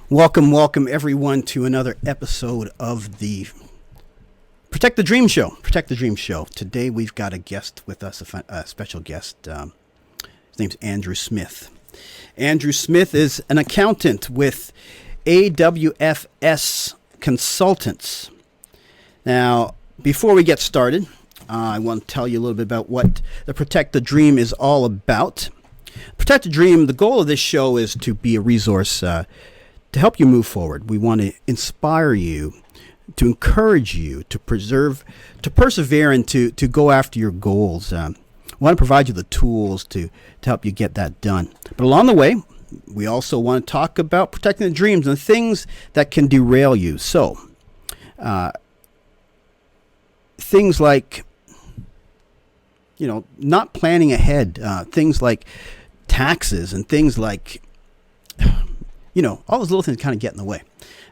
Welcome everyone to another episode of the Protect the Dream Show. Protect the Dream Show. Today we've got a guest with us, a special guest. His name's Andrew Smith. Andrew Smith is an accountant with AWFS Consultants. Now, before we get started, I want to tell you a little bit about what the Protect the Dream is all about. Protect the Dream, the goal of this show is to be a resource to help you move forward. We want to inspire you, to encourage you, to persevere, and to go after your goals. We want to provide you the tools to help you get that done. But along the way, we also want to talk about protecting the dreams and things that can derail you. So, things like, not planning ahead, things like taxes and things like, all those little things kind of get in the way.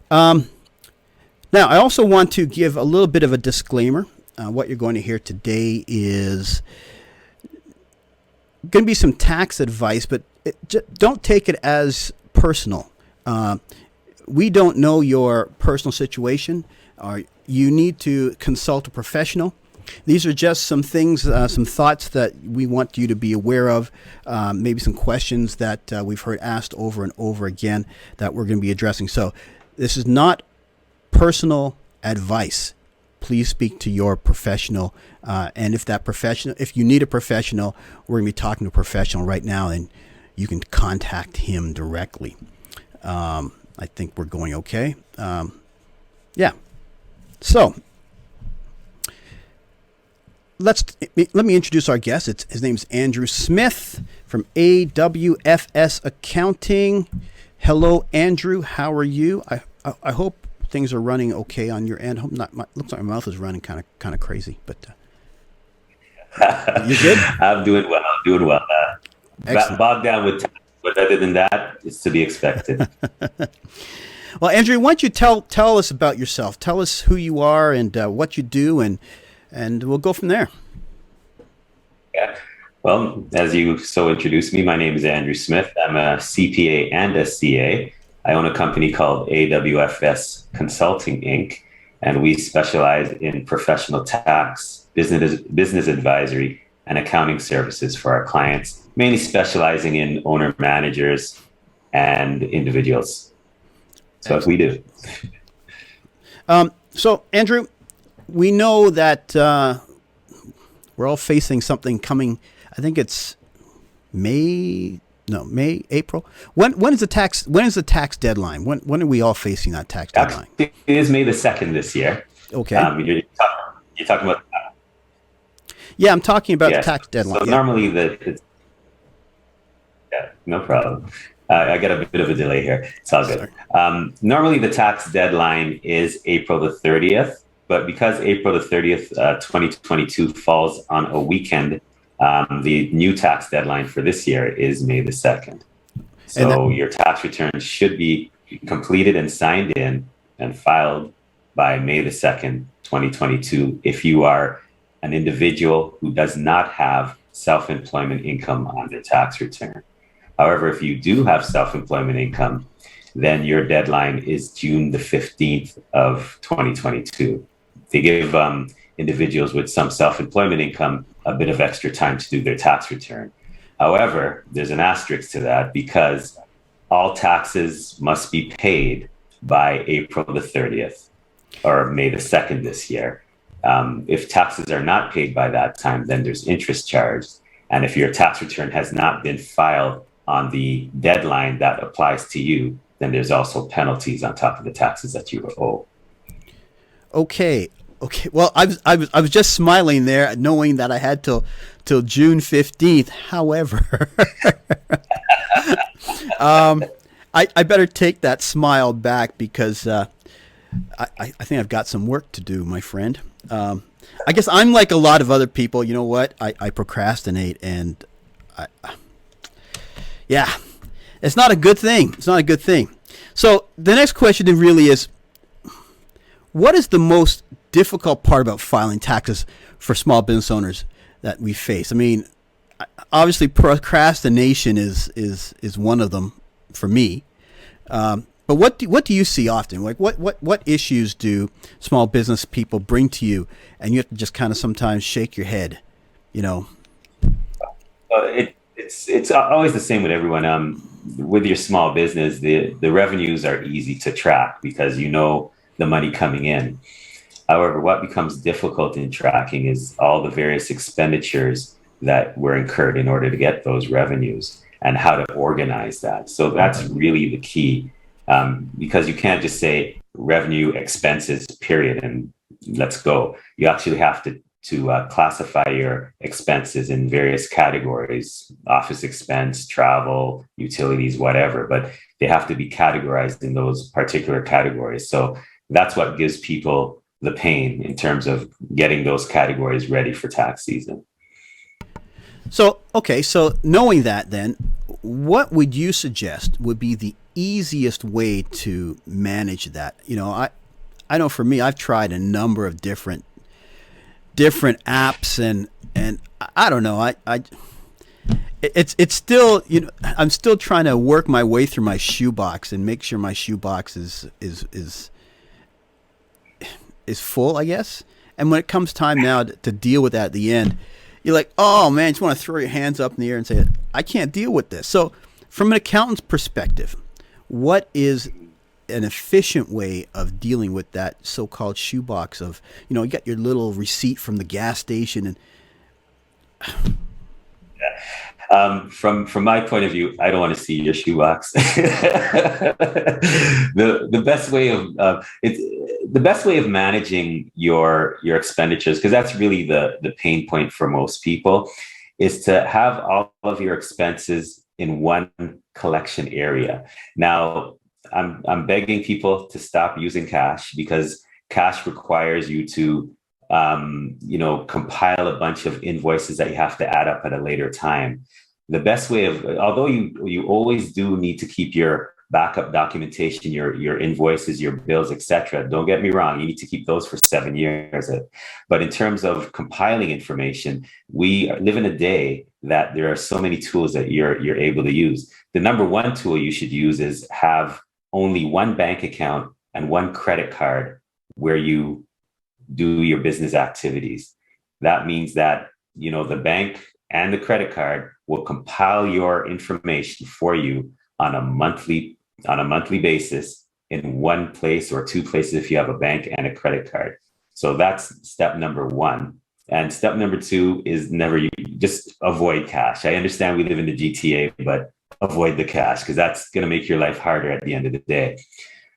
Now, I also want to give a little bit of a disclaimer. What you're going to hear today is going to be some tax advice, but don't take it as personal. We don't know your personal situation. You need to consult a professional. These are just some things, some thoughts that we want you to be aware of, maybe some questions that we've heard asked over and over again that we're going to be addressing. So this is not personal advice. Please speak to your professional. And if you need a professional, we're going to be talking to a professional right now, and you can contact him directly. I think we're going okay. Yeah. So let me introduce our guest. His name's Andrew Smith from AWFS Accounting. Hello, Andrew. How are you? I hope things are running okay on your end. Hope not. Looks like my mouth is running kind of crazy, but you good? I'm doing well. Bogged down with time, but other than that, it's to be expected. Well, Andrew, why don't you tell us about yourself? Tell us who you are and what you do, and we'll go from there. Yeah. Well, as you so introduced me, my name is Andrew Smith. I'm a CPA and a CA. I own a company called AWFS Consulting, Inc., and we specialize in professional tax, business advisory, and accounting services for our clients, mainly specializing in owner-managers and individuals. So that's what we do. So, Andrew, we know that we're all facing something coming. I think it's April. When is the tax deadline? When are we all facing that tax deadline? It is May the 2nd this year. Okay. You're talking about. Yeah, I'm talking about the tax deadline. So normally no problem. I got a bit of a delay here. It's all good. Normally the tax deadline is April the 30th, but because April the 30th, 2022 falls on a weekend, the new tax deadline for this year is May the 2nd. So your tax return should be completed and signed in and filed by May the 2nd, 2022, if you are an individual who does not have self-employment income on their tax return. However, if you do have self-employment income, then your deadline is June the 15th of 2022. They give individuals with some self-employment income a bit of extra time to do their tax return. However, there's an asterisk to that because all taxes must be paid by April the 30th or May the 2nd this year. If taxes are not paid by that time, then there's interest charged. And if your tax return has not been filed on the deadline that applies to you, then there's also penalties on top of the taxes that you owe. Okay. Well, I was just smiling there, knowing that I had till June 15th. However, I better take that smile back because I think I've got some work to do, my friend. I guess I'm like a lot of other people. You know what? I procrastinate, and it's not a good thing. It's not a good thing. So the next question really is, what is the most difficult part about filing taxes for small business owners that we face? I mean, obviously procrastination is one of them for me. But But what do you see often? Like what issues do small business people bring to you, and you have to just kind of sometimes shake your head, you know? It's always the same with everyone. With your small business, the revenues are easy to track because you know the money coming in. However, what becomes difficult in tracking is all the various expenditures that were incurred in order to get those revenues and how to organize that. So that's really the key, because you can't just say revenue, expenses, period, and let's go. You actually have to classify your expenses in various categories: office expense, travel, utilities, whatever. But they have to be categorized in those particular categories. So that's what gives people the pain in terms of getting those categories ready for tax season. So, okay, so knowing that then, what would you suggest would be the easiest way to manage that? I know for me, I've tried a number of different apps, and I don't know, it's still, I'm still trying to work my way through my shoebox and make sure my shoebox is full, I guess. And when it comes time now to deal with that at the end, you're like, oh man, you just want to throw your hands up in the air and say, I can't deal with this. So from an accountant's perspective, what is an efficient way of dealing with that so-called shoebox of, you got your little receipt from the gas station and From my point of view, I don't want to see your shoebox. The best way of the best way of managing your expenditures, because that's really the pain point for most people, is to have all of your expenses in one collection area. Now, I'm begging people to stop using cash, because cash requires you to compile a bunch of invoices that you have to add up at a later time. The best way of, although you always do need to keep your backup documentation, your invoices, your bills, etc. Don't get me wrong, you need to keep those for 7 years. But in terms of compiling information, we live in a day that there are so many tools that you're able to use. The number one tool you should use is have only one bank account and one credit card where you do your business activities. That means that, the bank and the credit card will compile your information for you on a monthly basis in one place or two places if you have a bank and a credit card. So that's step number one. And step number two is just avoid cash. I understand we live in the GTA, but avoid the cash, because that's going to make your life harder at the end of the day.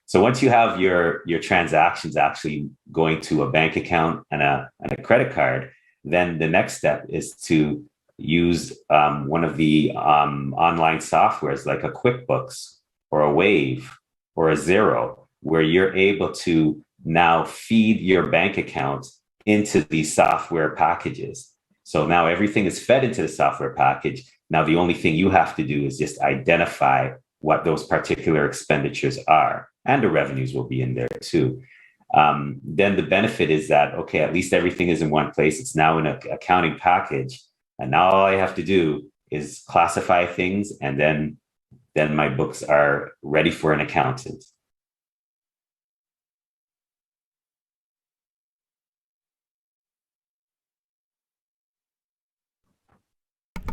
So once you have your transactions actually going to a bank account and a credit card, then the next step is to use one of the online softwares like a QuickBooks or a Wave or a Xero, where you're able to now feed your bank account into these software packages. So now everything is fed into the software package. Now the only thing you have to do is just identify what those particular expenditures are, and the revenues will be in there too. Then the benefit is that, okay, at least everything is in one place. It's now in an accounting package. And now all I have to do is classify things, and then my books are ready for an accountant.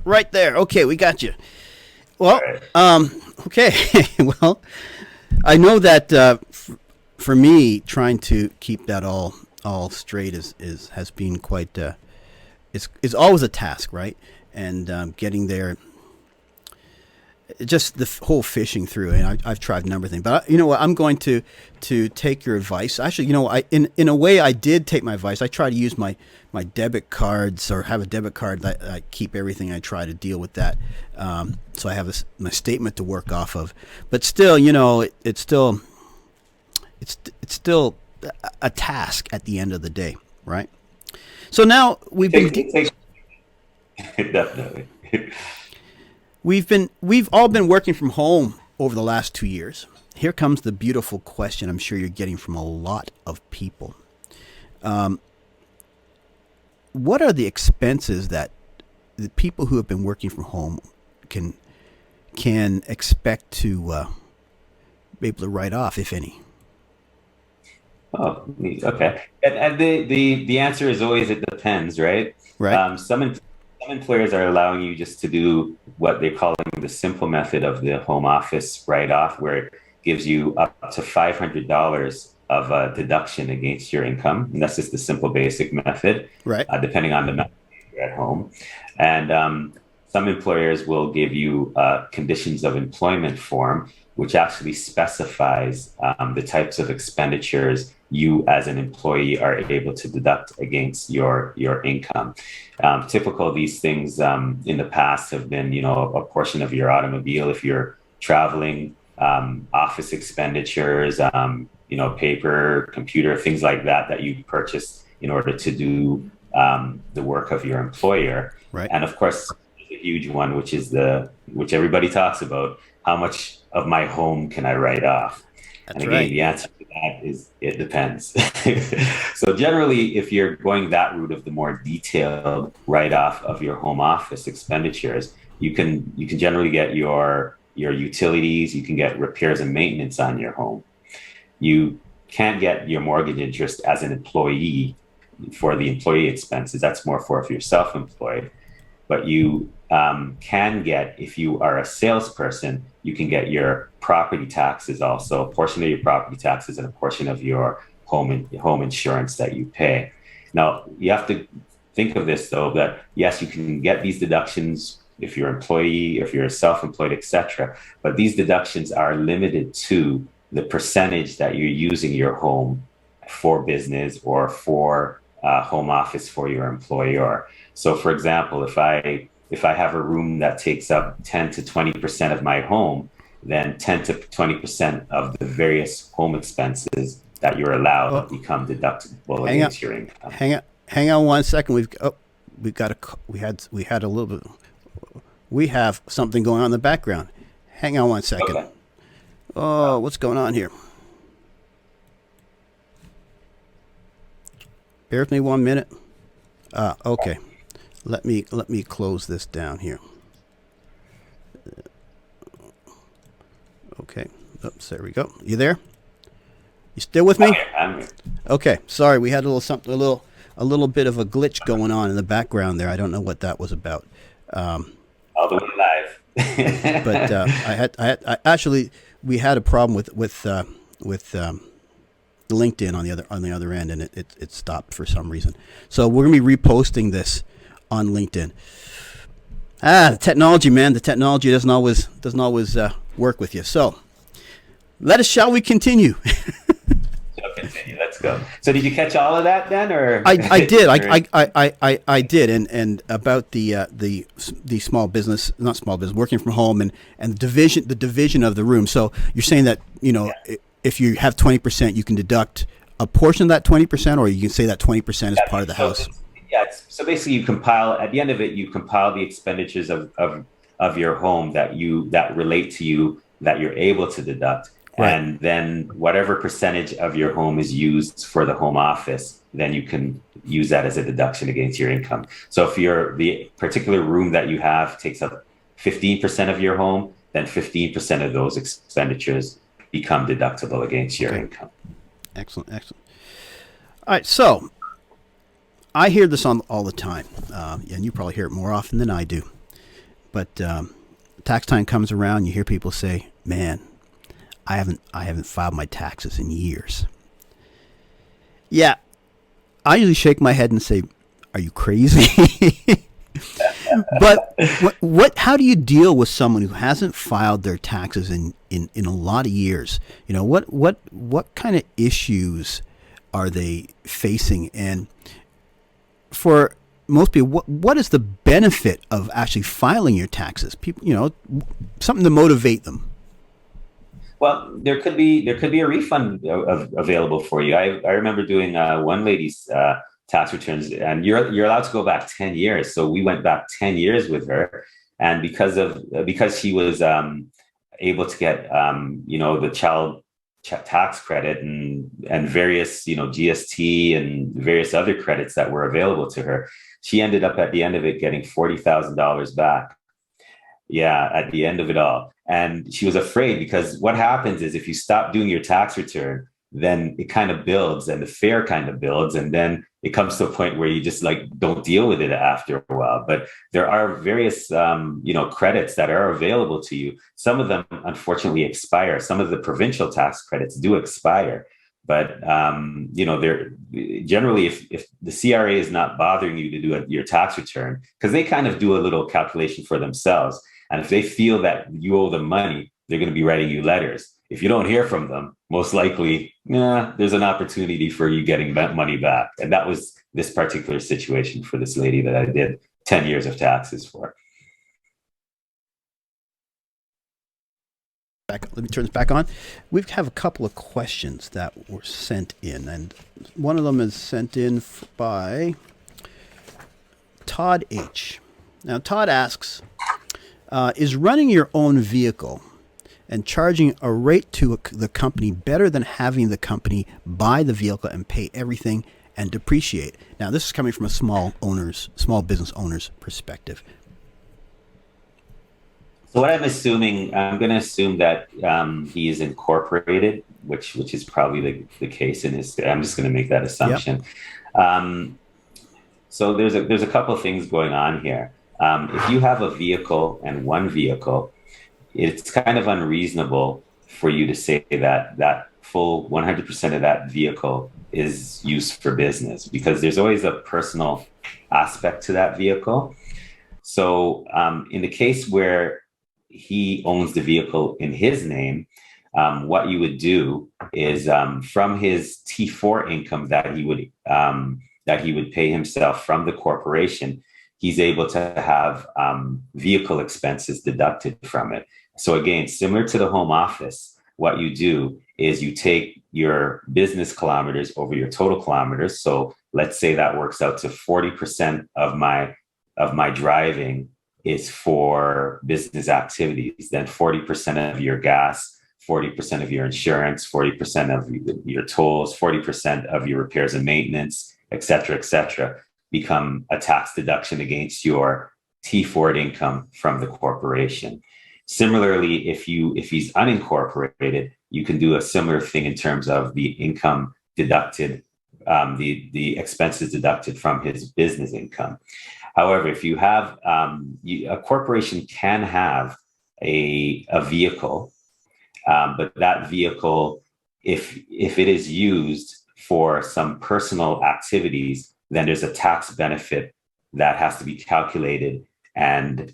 right there. Okay, we got you. Well, okay. Well, I know that for me, trying to keep that all straight has been quite it's always a task, right? And getting there, just the whole fishing through. And I've tried a number of things, but you know what? I'm going to take your advice. Actually, in a way, I did take my advice. I try to use my debit cards, or have a debit card that I keep everything. I try to deal with that, so I have my statement to work off of. But still, it's still a task at the end of the day, right? So now we've been definitely. We've all been working from home over the last 2 years. Here comes the beautiful question I'm sure you're getting from a lot of people. What are the expenses that the people who have been working from home can expect to be able to write off, if any? Oh, okay. And the answer is always it depends, right? Right. Some employers are allowing you just to do what they're calling the simple method of the home office write-off, where it gives you up to $500 of a deduction against your income, and that's just the simple basic method, Right. depending on the method you're at home. And some employers will give you conditions of employment form, which actually specifies the types of expenditures you as an employee are able to deduct against your income. Typical of these things in the past have been, a portion of your automobile if you're traveling, office expenditures, paper, computer, things like that you purchase in order to do the work of your employer. Right. And of course, a huge one, which everybody talks about, how much of my home can I write off? That's And again, right. the answer to that is it depends. So generally, if you're going that route of the more detailed write-off of your home office expenditures, you can generally get your utilities, you can get repairs and maintenance on your home. You can't get your mortgage interest as an employee for the employee expenses. That's more for if you're self-employed. But you can get, if you are a salesperson, you can get your property taxes also, a portion of your property taxes and a portion of your home insurance that you pay. Now, you have to think of this though, that yes, you can get these deductions if you're an employee, if you're self-employed, etc. But these deductions are limited to the percentage that you're using your home for business or for home office for your employer. So for example, if I have a room that takes up 10 to 20% of my home, then 10 to 20% of the various home expenses that you're allowed become deductible against your income. Hang on 1 second. We have something going on in the background. Hang on 1 second. Okay. Oh, what's going on here? Bear with me 1 minute. Okay. Let me close this down here. Okay. Oops, there we go. You there? You still with me? I'm here. Okay. Sorry, we had a little bit of a glitch going on in the background there. I don't know what that was about. All the way live. But actually we had a problem with LinkedIn on the other end, and it stopped for some reason. So we're gonna be reposting this on LinkedIn. The technology, man. The technology doesn't always work with you. So shall we continue? So continue. Let's go. So did you catch all of that then, or I did. I did, and about the small business, not small business, working from home, and the division of the room. So you're saying that if you have 20%, you can deduct a portion of that 20%, or you can say that 20% is part of the house. So basically, at the end of it, you compile the expenditures of your home that relate to you that you're able to deduct. Right. And then whatever percentage of your home is used for the home office, then you can use that as a deduction against your income. So if the particular room that you have takes up 15% of your home, then 15% of those expenditures become deductible against your income. Excellent. All right, so I hear this all the time, and you probably hear it more often than I do. But tax time comes around, you hear people say, "Man, I haven't filed my taxes in years." Yeah, I usually shake my head and say, "Are you crazy?" But how do you deal with someone who hasn't filed their taxes in a lot of years? What kind of issues are they facing? And for most people, what is the benefit of actually filing your taxes? People, something to motivate them. Well, there could be a refund available for you. I remember doing one lady's tax returns, and you're allowed to go back 10 years. So we went back 10 years with her, and because she was able to get the child tax credit and various GST and various other credits that were available to her, she ended up at the end of it getting $40,000 back. Yeah, at the end of it all. And she was afraid because what happens is if you stop doing your tax return, then it kind of builds and the fear kind of builds. And then it comes to a point where you just like don't deal with it after a while. But there are various, credits that are available to you. Some of them, unfortunately, expire. Some of the provincial tax credits do expire. But they're generally if the CRA is not bothering you to do your tax return, because they kind of do a little calculation for themselves, and if they feel that you owe them money, they're going to be writing you letters. If you don't hear from them, most likely, there's an opportunity for you getting that money back. And that was this particular situation for this lady that I did 10 years of taxes for. Let me turn this back on. We have a couple of questions that were sent in, and one of them is sent in by Todd H. Now, Todd asks, is running your own vehicle and charging a rate to the company better than having the company buy the vehicle and pay everything and depreciate? Now, this is coming from a small business owner's perspective. So what I'm going to assume that he is incorporated, which is probably the case in his. I'm just going to make that assumption. Yep. So there's a couple of things going on here. If you have a vehicle and one vehicle, it's kind of unreasonable for you to say that full 100% of that vehicle is used for business, because there's always a personal aspect to that vehicle. So in the case where he owns the vehicle in his name, what you would do is from his T4 income that he would pay himself from the corporation, he's able to have vehicle expenses deducted from it. So again, similar to the home office, what you do is you take your business kilometers over your total kilometers. So let's say that works out to 40% of my driving is for business activities, then 40% of your gas, 40% of your insurance, 40% of your tolls, 40% of your repairs and maintenance, et cetera, become a tax deduction against your T4 income from the corporation. Similarly, if he's unincorporated, you can do a similar thing in terms of the income deducted, the expenses deducted from his business income. However, if you have a corporation can have a vehicle, but that vehicle, if it is used for some personal activities, then there's a tax benefit that has to be calculated and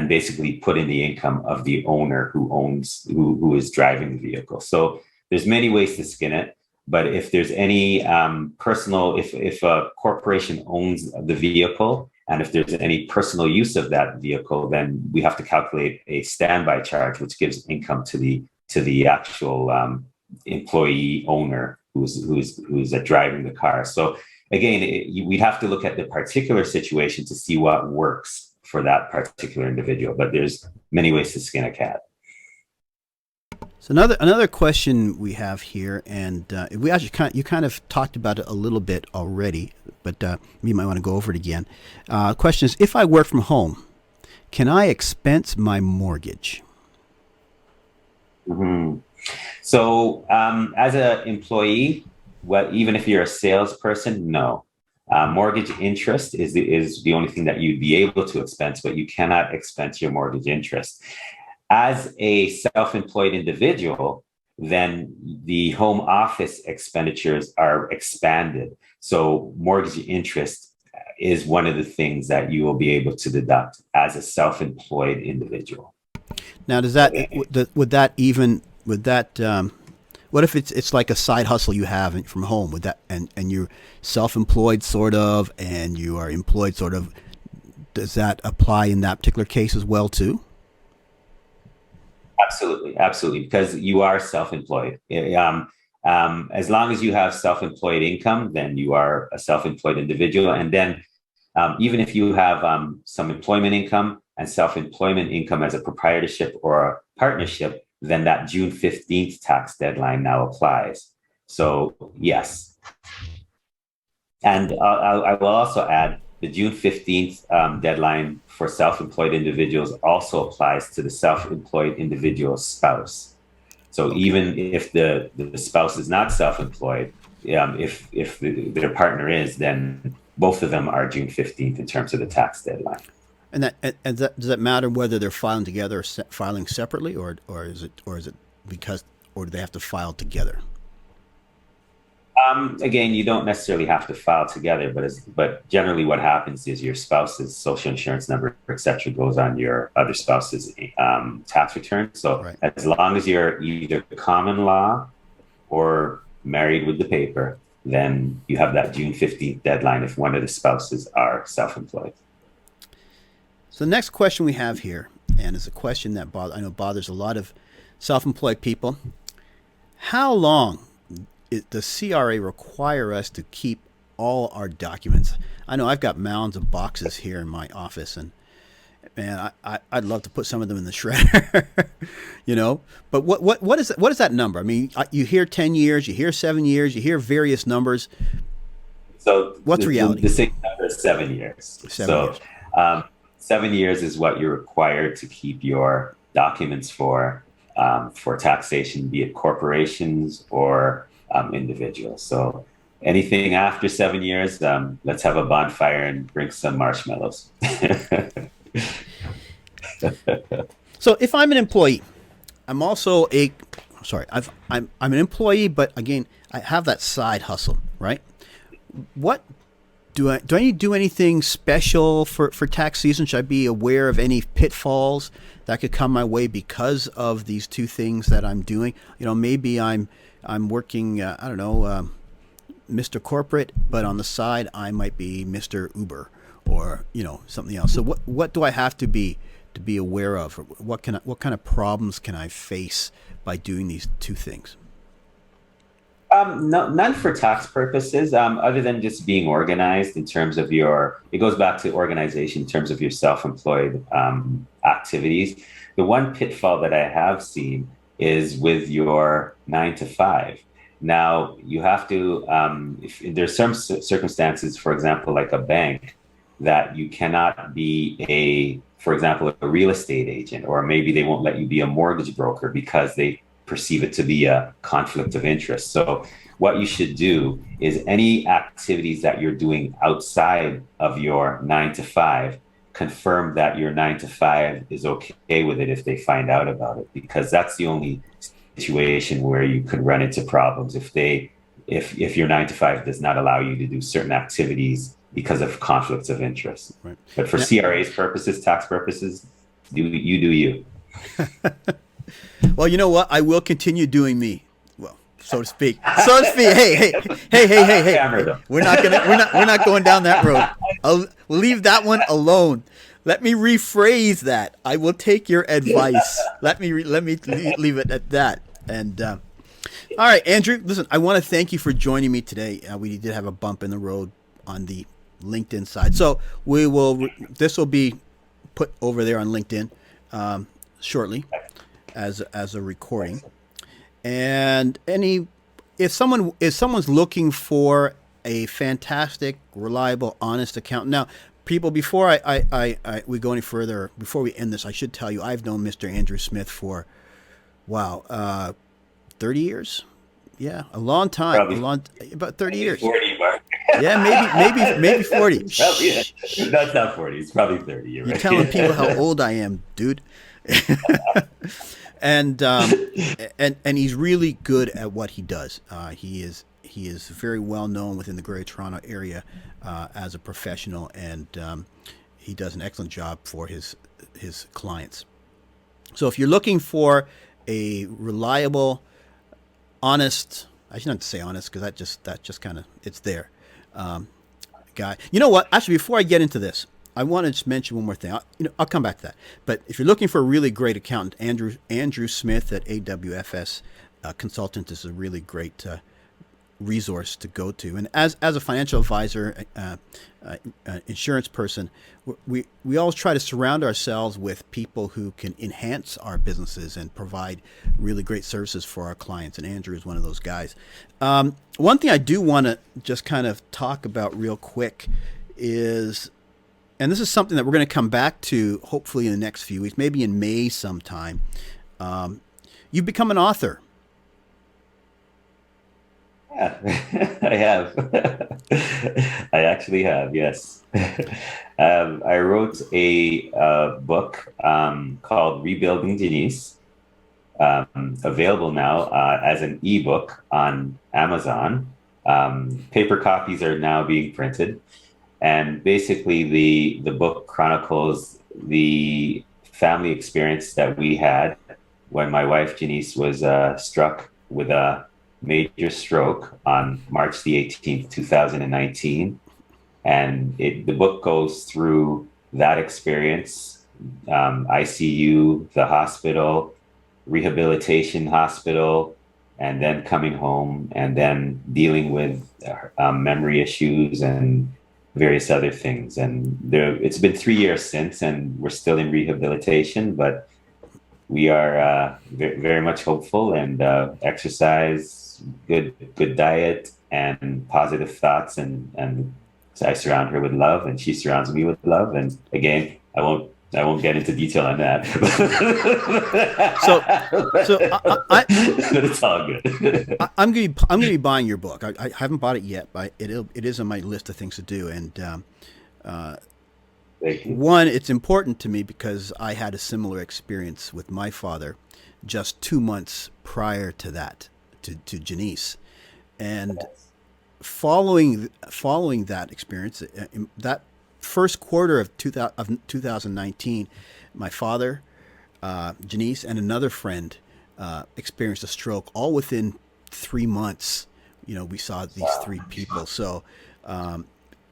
basically put in the income of the owner who is driving the vehicle. So there's many ways to skin it. But if there's any if a corporation owns the vehicle and if there's any personal use of that vehicle, then we have to calculate a standby charge, which gives income to the actual employee owner who's driving the car. So again, we'd have to look at the particular situation to see what works for that particular individual. But there's many ways to skin a cat. So another question we have here, and we actually you kind of talked about it a little bit already, but you might want to go over it again. Question is, if I work from home, can I expense my mortgage? Mm-hmm. So as an employee, even if you're a salesperson, no. Mortgage interest is the only thing that you'd be able to expense, but you cannot expense your mortgage interest. As a self-employed individual, then the home office expenditures are expanded. So mortgage interest is one of the things that you will be able to deduct as a self-employed individual. Now, what if it's like a side hustle you have from home with that, and you're self-employed sort of, and you are employed sort of? Does that apply in that particular case as well too? Absolutely, because you are self-employed. As long as you have self-employed income, then you are a self-employed individual. And then even if you have some employment income and self-employment income as a proprietorship or a partnership, then that June 15th tax deadline now applies. So yes. And I will also add the June 15th deadline for self-employed individuals also applies to the self-employed individual's spouse. So even if the spouse is not self-employed, if their partner is, then both of them are June 15th in terms of the tax deadline. And does that matter whether they're filing together or filing separately, or is it because, or do they have to file together? Again, you don't necessarily have to file together, but generally what happens is your spouse's social insurance number, etc., goes on your other spouse's tax return. So Right. as long as you're either common law or married with the paper, then you have that June 15th deadline if one of the spouses are self-employed. So the next question we have here, and is a question that I know bothers a lot of self-employed people. How long does CRA require us to keep all our documents? I know I've got mounds of boxes here in my office, and man, I'd love to put some of them in the shredder, you know. But what is that number? I mean, you hear 10 years, you hear 7 years, you hear various numbers. So what's reality? The same number is 7 years. 7 years. 7 years is what you're required to keep your documents for taxation, be it corporations or individuals. So anything after 7 years, let's have a bonfire and bring some marshmallows. So if I'm an employee, I'm also I'm an employee, but again, I have that side hustle, right? What do I need to do anything special for tax season? Should I be aware of any pitfalls that could come my way because of these two things that I'm doing? You know, maybe I'm working, I don't know, Mr. Corporate, but on the side I might be Mr. Uber, or you know, something else. So what do I have to be aware of? What kind of problems can I face by doing these two things? No, none for tax purposes, other than just being organized in terms of it goes back to organization in terms of your self-employed activities. The one pitfall that I have seen is with your 9 to 5. Now, you have to, if there's some circumstances, for example, like a bank, that you cannot be for example, a real estate agent, or maybe they won't let you be a mortgage broker because they perceive it to be a conflict of interest. So what you should do is any activities that you're doing outside of your 9 to 5, confirm that your 9 to 5 is okay with it if they find out about it, because that's the only situation where you could run into problems if your 9 to 5 does not allow you to do certain activities because of conflicts of interest. Right. But for CRA's purposes, tax purposes, do you. Well, you know what? I will continue doing me. Well, so to speak. Hey. We're not going down that road. We'll leave that one alone. Let me rephrase that. I will take your advice. Let me leave it at that. And all right, Andrew. Listen, I want to thank you for joining me today. We did have a bump in the road on the LinkedIn side, so this will be put over there on LinkedIn shortly as a recording. And if someone's looking for a fantastic, reliable, honest accountant. Now, people, before we go any further, before we end this, I should tell you I've known Mr. Andrew Smith for 30 years. Yeah, a long time. About 30 years. 40, Mark. Yeah, maybe 40. That's not 40. It's probably 30. You're telling people how old I am, dude. And he's really good at what he does. He is very well known within the Greater Toronto area as a professional, and he does an excellent job for his clients. So if you're looking for a reliable, honest, I shouldn't say honest because that just kind of, it's there, guy. You know what? Actually, before I get into this, I want to just mention one more thing. I'll come back to that. But if you're looking for a really great accountant, Andrew Smith at AWFS Consultants is a really great resource to go to. And as a financial advisor, insurance person, we always try to surround ourselves with people who can enhance our businesses and provide really great services for our clients. And Andrew is one of those guys. One thing I do want to just kind of talk about real quick is, and this is something that we're going to come back to hopefully in the next few weeks, maybe in May sometime. You've become an author. Yeah, I have. I actually have, yes. I wrote a book called Rebuilding Janice, available now as an ebook on Amazon. Paper copies are now being printed. And basically, the book chronicles the family experience that we had when my wife Janice was struck with a major stroke on March the 18th, 2019. And the book goes through that experience, ICU, the hospital, rehabilitation hospital, and then coming home and then dealing with memory issues and various other things. And it's been 3 years since, and we're still in rehabilitation, but we are very much hopeful, and exercise, good diet, and positive thoughts, and I surround her with love, and she surrounds me with love. And again, I won't get into detail on that. But it's all good. I'm gonna be buying your book. I haven't bought it yet, but it is on my list of things to do. And one, it's important to me because I had a similar experience with my father just 2 months prior to that, to Janice, and following that experience, that first quarter of 2019, my father, Janice, and another friend experienced a stroke. All within 3 months, we saw these three people. So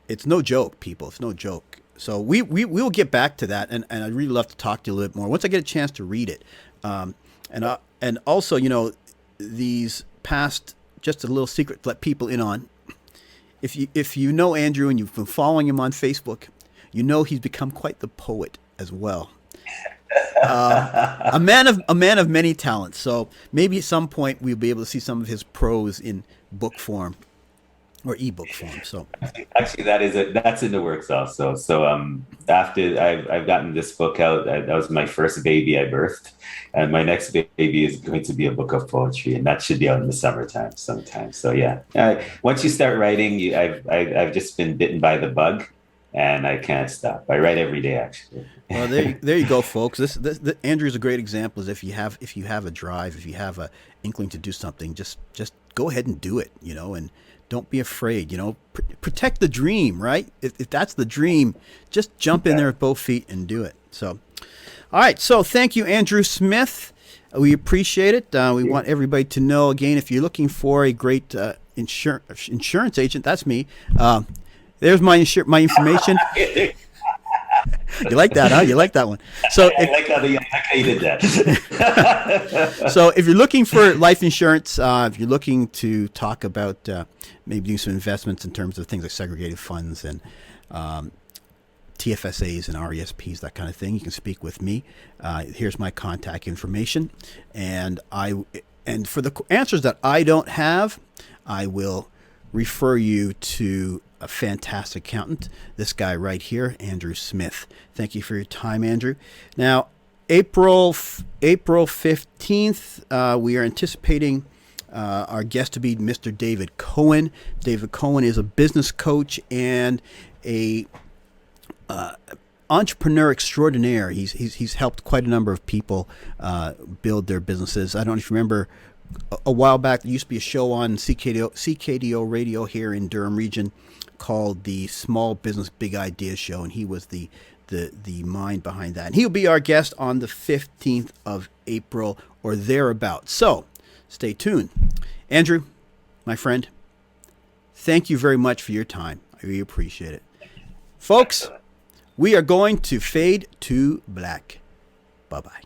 it's no joke, people. It's no joke. So we will get back to that, and I'd really love to talk to you a little bit more once I get a chance to read it. And also, these past, just a little secret to let people in on. If you know Andrew and you've been following him on Facebook, he's become quite the poet as well. A man of many talents. So maybe at some point we'll be able to see some of his prose in book form or ebook form. So actually, that's in the works also. So after I've gotten this book out, that was my first baby I birthed, and my next baby is going to be a book of poetry, and that should be out in the summertime sometime. So yeah, once you start writing, I've just been bitten by the bug, and I can't stop. I write every day, actually. Well, there you go, folks. This Andrew's a great example. Is if you have a drive, if you have a inkling to do something, just go ahead and do it. And don't be afraid. Protect the dream, right? If that's the dream, just jump in there with both feet and do it. So, all right. So thank you, Andrew Smith. We appreciate it. We want everybody to know, again, if you're looking for a great insurance agent, that's me. There's my information. You like that, huh? You like that one. So I like how you did that. So if you're looking for life insurance, if you're looking to talk about maybe doing some investments in terms of things like segregated funds and TFSAs and RESPs, that kind of thing, you can speak with me. Here's my contact information, and for the answers that I don't have, I will refer you to a fantastic accountant, this guy right here, Andrew Smith. Thank you for your time, Andrew. Now, April 15th, we are anticipating our guest to be Mr. David Cohen. David Cohen is a business coach and a entrepreneur extraordinaire. He's helped quite a number of people build their businesses. I don't know if you remember, a while back there used to be a show on CKDO radio here in Durham region called the Small Business Big Ideas Show, and he was the mind behind that. And he'll be our guest on the 15th of April or thereabouts. So stay tuned. Andrew, my friend, thank you very much for your time. I really appreciate it. Folks, we are going to fade to black. Bye-bye.